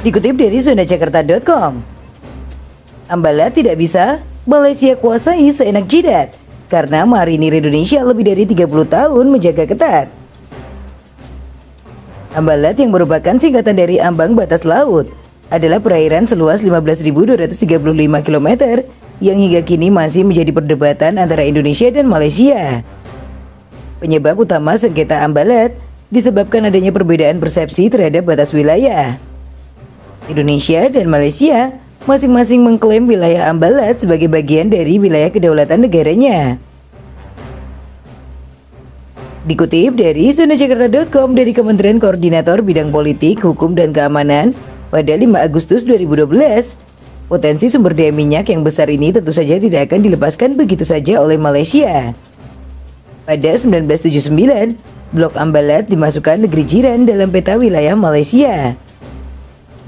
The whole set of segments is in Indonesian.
Dikutip dari zonajakarta.com, Ambalat tidak bisa Malaysia kuasai seenak jidat karena marinir Indonesia lebih dari 30 tahun menjaga ketat. Ambalat yang merupakan singkatan dari ambang batas laut adalah perairan seluas 15.235 km yang hingga kini masih menjadi perdebatan antara Indonesia dan Malaysia. Penyebab utama sengketa Ambalat disebabkan adanya perbedaan persepsi terhadap batas wilayah. Indonesia dan Malaysia masing-masing mengklaim wilayah Ambalat sebagai bagian dari wilayah kedaulatan negaranya. Dikutip dari zonajakarta.com dari Kementerian Koordinator Bidang Politik, Hukum, dan Keamanan pada 5 Agustus 2012, potensi sumber daya minyak yang besar ini tentu saja tidak akan dilepaskan begitu saja oleh Malaysia. Pada 1979, Blok Ambalat dimasukkan negeri jiran dalam peta wilayah Malaysia.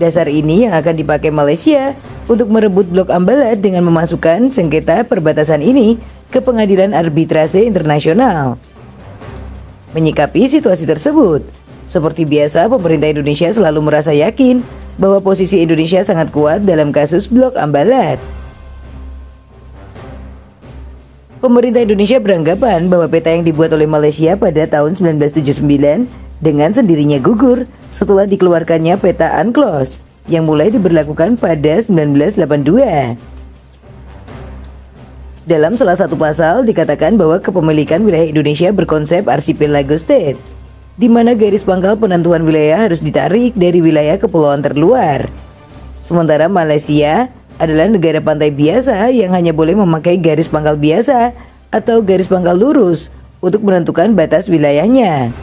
Dasar ini yang akan dipakai Malaysia untuk merebut Blok Ambalat dengan memasukkan sengketa perbatasan ini ke Pengadilan Arbitrase Internasional. Menyikapi situasi tersebut, seperti biasa pemerintah Indonesia selalu merasa yakin bahwa posisi Indonesia sangat kuat dalam kasus Blok Ambalat. Pemerintah Indonesia beranggapan bahwa peta yang dibuat oleh Malaysia pada tahun 1979 dengan sendirinya gugur setelah dikeluarkannya peta UNCLOS yang mulai diberlakukan pada 1982. Dalam salah satu pasal dikatakan bahwa kepemilikan wilayah Indonesia berkonsep Archipelago State, di mana garis pangkal penentuan wilayah harus ditarik dari wilayah kepulauan terluar. Sementara Malaysia adalah negara pantai biasa yang hanya boleh memakai garis pangkal biasa atau garis pangkal lurus untuk menentukan batas wilayahnya.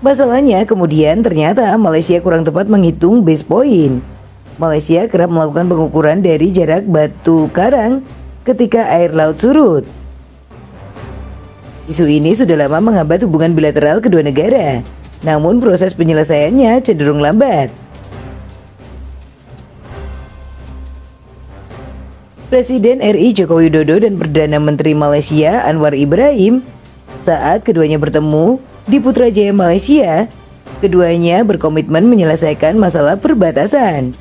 Masalahnya kemudian ternyata Malaysia kurang tepat menghitung base point. Malaysia kerap melakukan pengukuran dari jarak batu karang ketika air laut surut. Isu ini sudah lama menghambat hubungan bilateral kedua negara, namun proses penyelesaiannya cenderung lambat. Presiden RI Joko Widodo dan Perdana Menteri Malaysia Anwar Ibrahim saat keduanya bertemu di Putrajaya, Malaysia, keduanya berkomitmen menyelesaikan masalah perbatasan.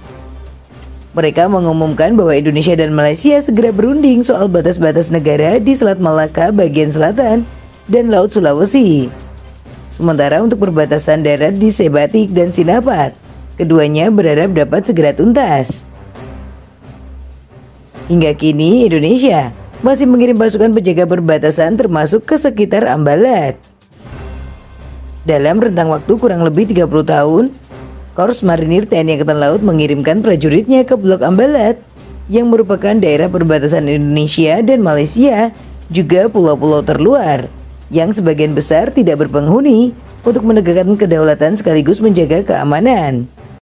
Mereka mengumumkan bahwa Indonesia dan Malaysia segera berunding soal batas-batas negara di Selat Malaka bagian selatan dan Laut Sulawesi. Sementara untuk perbatasan darat di Sebatik dan Sinapat, keduanya berharap dapat segera tuntas. Hingga kini Indonesia masih mengirim pasukan penjaga perbatasan termasuk ke sekitar Ambalat. Dalam rentang waktu kurang lebih 30 tahun, Korps Marinir TNI Angkatan Laut mengirimkan prajuritnya ke Blok Ambalat yang merupakan daerah perbatasan Indonesia dan Malaysia, juga pulau-pulau terluar yang sebagian besar tidak berpenghuni untuk menegakkan kedaulatan sekaligus menjaga keamanan.